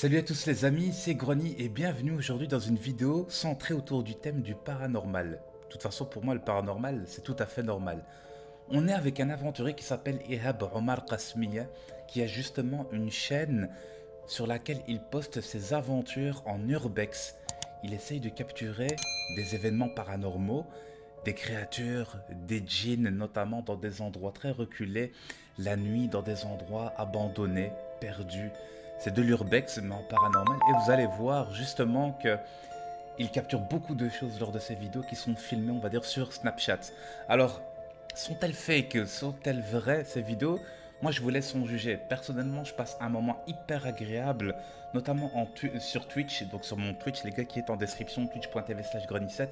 Salut à tous les amis, c'est Grony et bienvenue aujourd'hui dans une vidéo centrée autour du thème du paranormal. De toute façon pour moi le paranormal c'est tout à fait normal. On est avec un aventurier qui s'appelle Ihab Omar Qasmiya qui a justement une chaîne sur laquelle il poste ses aventures en urbex. Il essaye de capturer des événements paranormaux, des créatures, des djinns notamment dans des endroits très reculés, la nuit dans des endroits abandonnés, perdus. C'est de l'urbex mais en paranormal et vous allez voir justement que il capture beaucoup de choses lors de ces vidéos qui sont filmées on va dire sur Snapchat. Alors sont-elles fake, sont-elles vraies ces vidéos? Moi je vous laisse en juger. Personnellement je passe un moment hyper agréable, notamment sur Twitch, donc sur mon Twitch, les gars qui est en description, twitch.tv/grony7.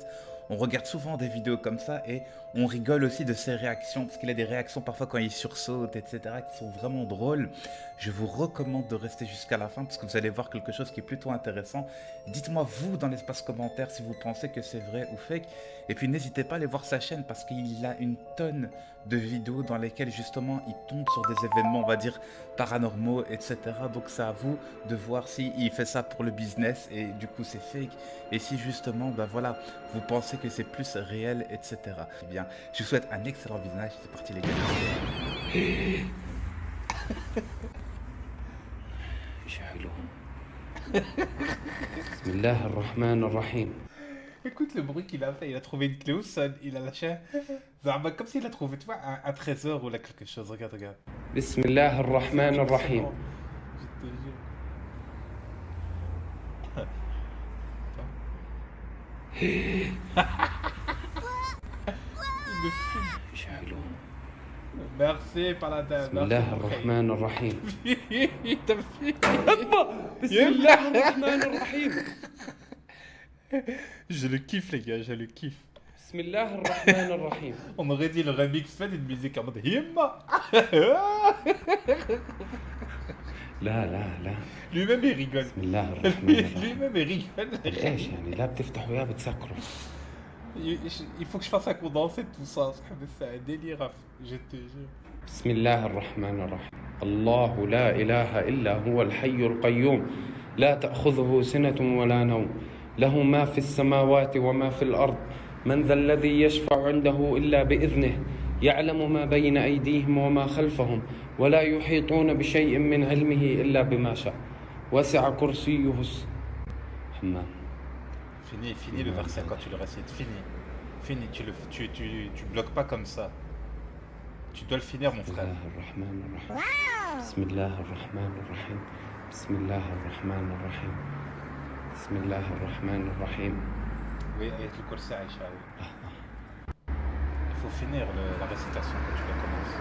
On regarde souvent des vidéos comme ça et on rigole aussi de ses réactions, parce qu'il a des réactions parfois quand il sursaute, etc., qui sont vraiment drôles. Je vous recommande de rester jusqu'à la fin, parce que vous allez voir quelque chose qui est plutôt intéressant. Dites-moi vous dans l'espace commentaire si vous pensez que c'est vrai ou fake. Et puis n'hésitez pas à aller voir sa chaîne, parce qu'il a une tonne de vidéos dans lesquelles justement il tombe sur des événements, on va dire, paranormaux, etc. Donc c'est à vous de voir s'il fait ça pour le business et du coup c'est fake. Et si justement, ben voilà, vous pensez que c'est plus réel, etc. Eh bien, je vous souhaite un excellent visionnage. C'est parti les gars. Bismillah ar-Rahman ar-Rahim. Écoute le bruit qu'il a fait, il a trouvé une clé au sol, il a lâché comme s'il a trouvé, tu vois, un trésor ou là quelque chose, regarde, regarde. Bismillah ar-Rahman ar-Rahim. Je te jure. Il me fume. Merci Paladin. Bismillah ar-Rahman ar-Rahim. Il t'a fait. Bismillah ar-Rahman ar-Rahim. Je le kiffe les gars, je le kiffe. Bismillah ar-Rahman ar-Rahim. On aurait dit le remix fait d'une musique en mode Himma. لا لا لا. Lui-même il rigole. بسم الله الرحمن الرحيم. Lui-même il rigole. ايش يعني لا بتفتحوا يا بتسكروا. Il faut que je fasse un condensé de tout ça. C'est un délire, je te jure. بسم الله الرحمن الرحيم. الله لا إله إلا هو الحي القيوم لا تأخذه سنة ولا نوم له ما في السماوات وما في الأرض من ذا الذي يشفع عنده إلا بإذنه يعلم ما بين أيديهم وما خلفهم ولا يحيطون بشيء من علمه إلا بما شاء وسع كرسيه الحمام. Fini le verset quand tu le récites. Fini, tu bloques pas comme ça. Tu dois le finir, mon frère. بسم الله الرحمن الرحيم. بسم الله الرحمن الرحيم. بسم الله الرحمن الرحيم. Oui, avec le Kursi Aïcha, oui. Il faut finir la récitation quand tu la commences.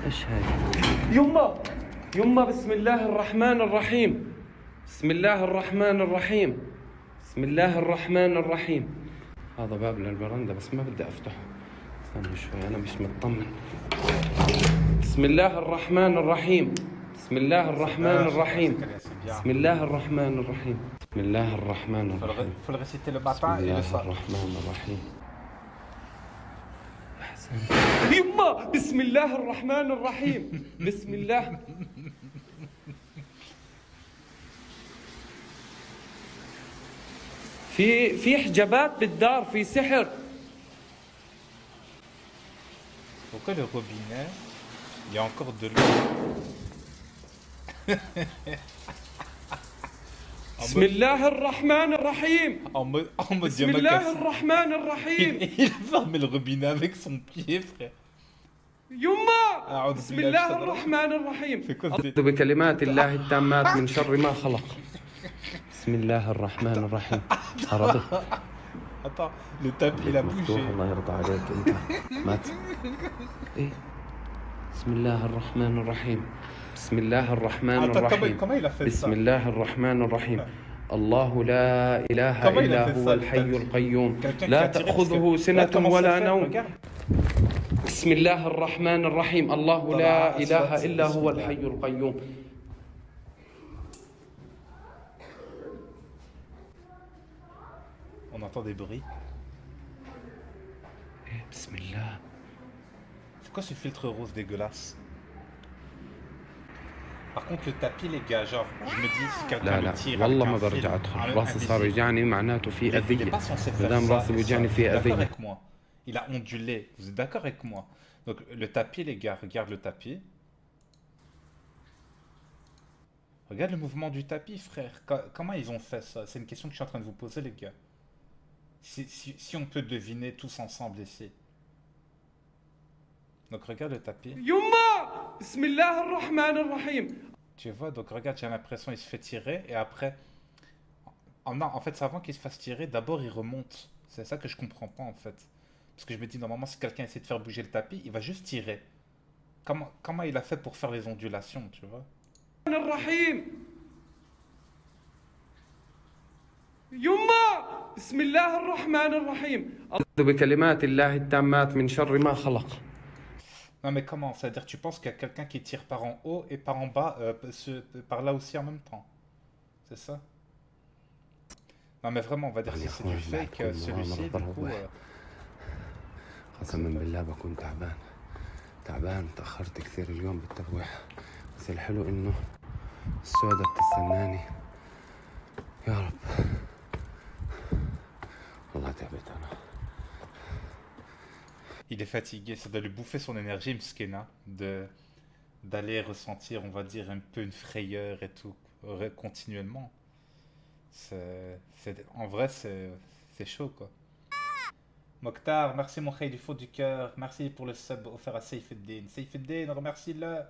ايش هاي؟ يما بسم الله الرحمن الرحيم. بسم الله الرحمن الرحيم. بسم الله الرحمن الرحيم. هذا باب للبرندة بس ما بدي افتحه. استنى شوي انا مش مطمن. بسم الله الرحمن الرحيم. بسم الله الرحمن الرحيم. بسم الله الرحمن الرحيم. بسم الله الرحمن الرحيم. Faut le réciter le بسم matin et le الله soir. الرحمن الرحيم. يما بسم الله الرحمن الرحيم. بسم الله. في حجابات بالدار في سحر. Pourquoi le robinet, il y a encore de l'eau? بسم الله الرحمن الرحيم. En mode بسم الله الرحمن الرحيم. Il a fermé le robinet avec son pied, frère. يما بسم الله الرحمن الرحيم. أعوذ C'est بكلمات الله التامات من شر ما خلق. بسم الله الرحمن الرحيم. عربي. Attends, le tapis il a مفتوح bougé. الله يرضى عليك انت. ما ايه. بسم الله الرحمن الرحيم. بسم الله الرحمن Attends, الرحيم. comment il a fait ça? بسم الله الرحمن الرحيم. الله لا إله Comment il a إلا fait هو ça, الحي le tapis? القيوم Quelqu'un qui لا a tiré, تأخذه parce que- سنة Regarde comment ولا ça fait, نوم. regarde. بسم الله الرحمن الرحيم. الله لا طلع إله أسود، إلا هو أسود. الحي القيوم. On entend des bruits. بسم الله quoi ce filtre rose dégueulasse? Par contre, le tapis, les gars, genre, je me dis, si quelqu'un لا le لا tire avec والله un ما fil برجع ادخل راسي صار invisible, يوجعني معناته في il est اذيه pas censé ما faire دام ça راسي et ça. بيوجعني Vous êtes في d'accord اذيه avec moi? Il a ondulé. Vous êtes d'accord avec moi? Donc, le tapis, les gars, regarde le tapis. Regarde le mouvement du tapis, frère. Comment ils ont fait ça? C'est une question que je suis en train de vous poser, les gars. Si on peut deviner tous ensemble ici. Donc, regarde le tapis. يما بسم الله الرحمن الرحيم. Tu vois, donc regarde, j'ai l'impression qu'il se fait tirer et après. Oh non, en fait, c'est avant qu'il se fasse tirer, d'abord il remonte. C'est ça que je comprends pas en fait. Parce que je me dis, normalement, si quelqu'un essaie de faire bouger le tapis, il va juste tirer. Comment il a fait pour faire les ondulations, tu vois? الرحيم. يما بسم الله الرحمن الرحيم. أعوذ بكلمات الله التامات من شر ما خلق. Non, mais comment? C'est-à-dire, tu penses qu'il y a quelqu'un qui tire par en haut et par en bas, par là aussi en même temps? C'est ça? Non, mais vraiment, on va dire que c'est du fake, celui-ci, du coup. قسما بالله بكون تعبان تأخرت كثير اليوم بالترويح بس الحلو انه السودة بتستناني يا رب والله تعبت انا. Il est fatigué, ça doit lui bouffer son énergie, Mskena, d'aller ressentir, on va dire, un peu une frayeur et tout, continuellement. En vrai, c'est chaud, quoi. Mokhtar, merci mon khaï du fond du cœur, merci pour le sub offert à Seyfeddin. Seyfeddin, remercie-le.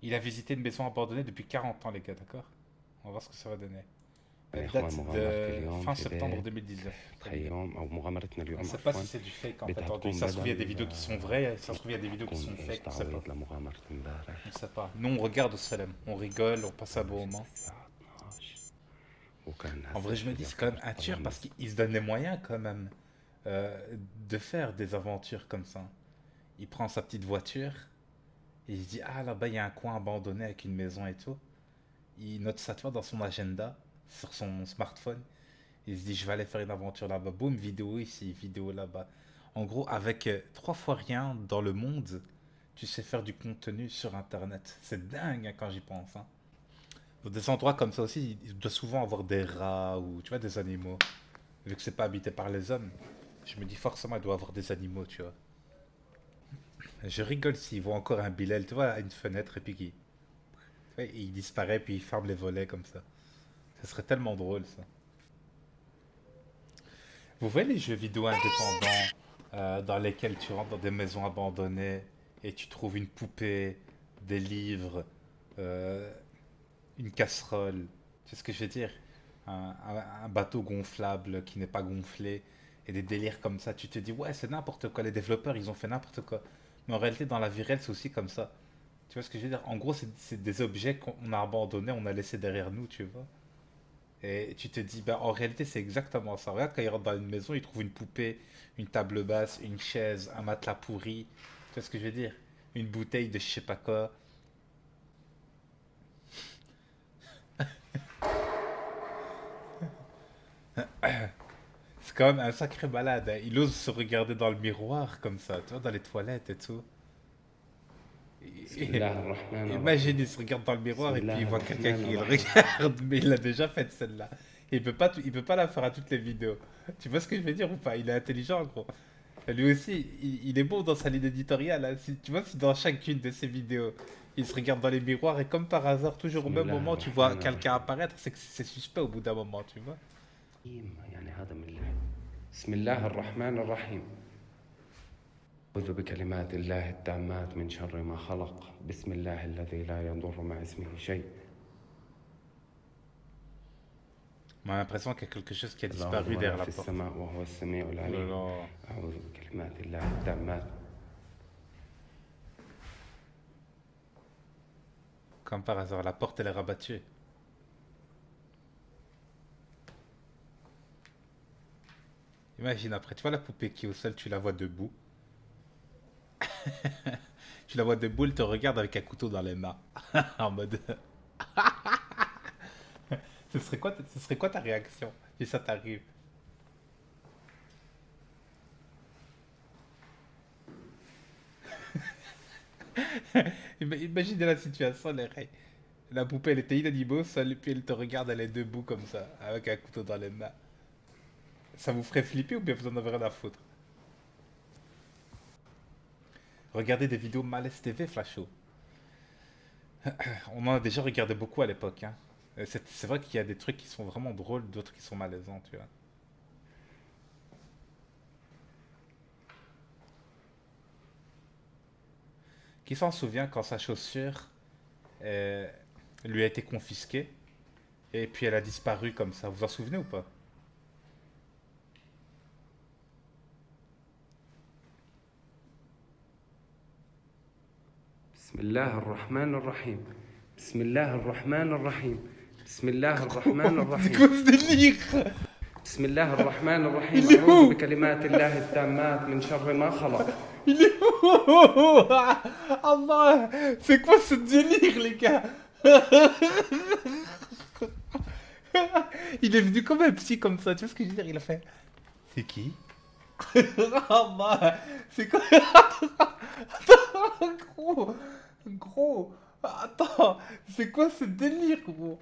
Il a visité une maison abandonnée depuis 40 ans, les gars, d'accord? On va voir ce que ça va donner. Elle date de fin septembre 2019. On ne sait pas si c'est du fake en fait. Ça se trouve, il y a des vidéos qui sont vraies, ça se trouve, il y a des vidéos qui sont fake, on ne sait pas. On ne sait pas. Nous, on regarde au Salem, on rigole, on passe un bon moment. En vrai, je me dis, c'est quand même un tueur parce qu'il se donne les moyens quand même de faire des aventures comme ça. Il prend sa petite voiture, il se dit, ah là-bas, il y a un coin abandonné avec une maison et tout. Il note ça, tu vois, dans son agenda, sur son smartphone. Il se dit, je vais aller faire une aventure là-bas. Boum, vidéo ici, vidéo là-bas. En gros, avec 3 fois rien dans le monde, tu sais faire du contenu sur Internet. C'est dingue hein, quand j'y pense. Hein. Dans des endroits comme ça aussi, il doit souvent avoir des rats ou tu vois, des animaux. Vu que c'est pas habité par les hommes, je me dis forcément, il doit avoir des animaux, tu vois. Je rigole s'il voit encore un Bilal, tu vois, à une fenêtre et puis il disparaît puis il ferme les volets comme ça. Ça serait tellement drôle ça. Vous voyez les jeux vidéo indépendants dans lesquels tu rentres dans des maisons abandonnées et tu trouves une poupée, des livres, une casserole, tu sais ce que je veux dire? Un bateau gonflable qui n'est pas gonflé et des délires comme ça. Tu te dis ouais c'est n'importe quoi, les développeurs ils ont fait n'importe quoi. Mais en réalité dans la vie réelle c'est aussi comme ça. Tu vois ce que je veux dire? En gros c'est des objets qu'on a abandonnés, on a laissé derrière nous, tu vois. Et tu te dis, ben, en réalité, c'est exactement ça. Regarde, quand il rentre dans une maison, il trouve une poupée, une table basse, une chaise, un matelas pourri. Tu vois ce que je veux dire? Une bouteille de je sais pas quoi. C'est quand même un sacré malade. Hein. Il ose se regarder dans le miroir comme ça, tu vois, dans les toilettes et tout. Imagine, il se regarde dans le miroir et puis il voit quelqu'un qui le regarde, mais il a déjà fait celle-là. Il peut pas la faire à toutes les vidéos. Tu vois ce que je veux dire ou pas? Il est intelligent, gros. Lui aussi, il est bon dans sa ligne éditoriale. Hein. Tu vois, si dans chacune de ses vidéos, il se regarde dans les miroirs et comme par hasard, toujours au même moment, tu vois quelqu'un apparaître, c'est que c'est suspect au bout d'un moment, tu vois. بسم الله الرحمن الرحيم أعوذ بكلمات الله التامات من شر ما خلق بسم الله الذي لا يضر مع اسمه شيء. On a l'impression qu'il y a quelque chose qui a disparu derrière la porte. وهو السميع العليم. أعوذ بكلمات الله التامات. Comme par hasard, la porte elle est rabattue. Imagine après, tu vois la poupée qui est au sol, tu la vois debout. Tu la vois debout, elle te regarde avec un couteau dans les mains. En mode... ce serait quoi ta réaction si ça t'arrive? Imaginez la situation, les règles. La poupée, elle était inanimaux, et puis elle te regarde, elle est debout comme ça, avec un couteau dans les mains. Ça vous ferait flipper ou bien vous en avez rien à foutre? Regardez des vidéos Malaise TV, Flasho. On en a déjà regardé beaucoup à l'époque, hein. C'est vrai qu'il y a des trucs qui sont vraiment drôles, d'autres qui sont malaisants, tu vois. Qui s'en souvient quand sa chaussure euh, lui a été confisquée et puis elle a disparu comme ça? Vous en souvenez ou pas? بسم الله الرحمن الرحيم. بسم الله الرحمن الرحيم. بسم الله الرحمن C'est quoi الرحيم. ce délire? بسم الله الرحمن الرحيم. Il est أعوذ où? بكلمات الله التامات من شر ما خلق. Il est où? Allah! C'est quoi ce délire, les gars? Il est venu comme un psy comme ça, tu vois ce que je veux dire? Il a fait. C'est qui? Allah! C'est quoi? Gros! Gros! Attends! C'est quoi ce délire, gros?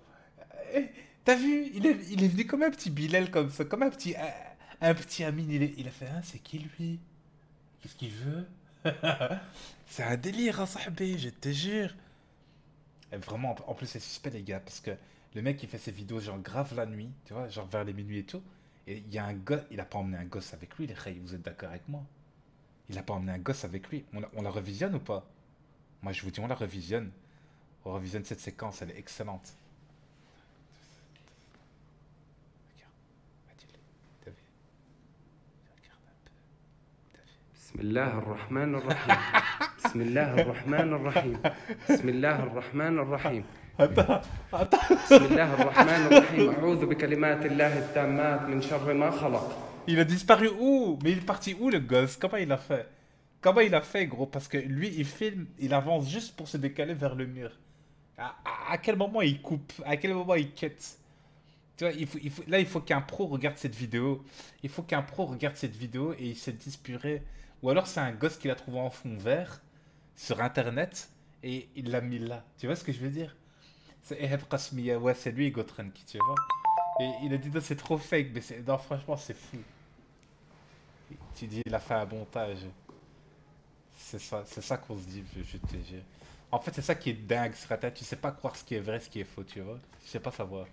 Eh, t'as vu? Il est venu comme un petit Bilal comme ça, comme un petit Amine. Il a fait, hein, c'est qui lui? Qu'est-ce qu'il veut? C'est un délire, hein, sahbé, je te jure. Et vraiment, en plus, c'est suspect, les gars, parce que le mec, il fait ses vidéos, genre, grave la nuit, tu vois, genre vers les minuit et tout. Et il y a un gosse, il a pas emmené un gosse avec lui, les gars, vous êtes d'accord avec moi? Il a pas emmené un gosse avec lui. On la revisionne ou pas? Moi, je vous dis, on la revisionne. On revisionne cette séquence, elle est excellente. Regarde, Adil, t'as vu? Regarde un peu, t'as vu? بسم الله الرحمن الرحيم. بسم الله الرحمن الرحيم. بسم الله الرحمن الرحيم. Attends, attends. بسم الله الرحمن الرحيم. أعوذ بكلمات الله التامات من شر ما خلق. Il a disparu où? Mais il est parti où, le gosse? Comment il a fait? Comment il a fait, gros? Parce que lui, il filme, il avance juste pour se décaler vers le mur. À quel moment il coupe? À quel moment il cut? Tu vois, là, il faut qu'un pro regarde cette vidéo. Il faut qu'un pro regarde cette vidéo et il se dise purée. Ou alors c'est un gosse qui l'a trouvé en fond vert sur internet et il l'a mis là. Tu vois ce que je veux dire? C'est Eheb Qasmiya, ouais, c'est lui, Gotren, qui tu vois. Et il a dit non, c'est trop fake, mais non, franchement, c'est fou. Tu dis, il a fait un montage. C'est ça qu'on se dit, je te jure. En fait, c'est ça qui est dingue sur la tête. Tu sais pas croire ce qui est vrai, ce qui est faux, tu vois. Tu sais pas savoir.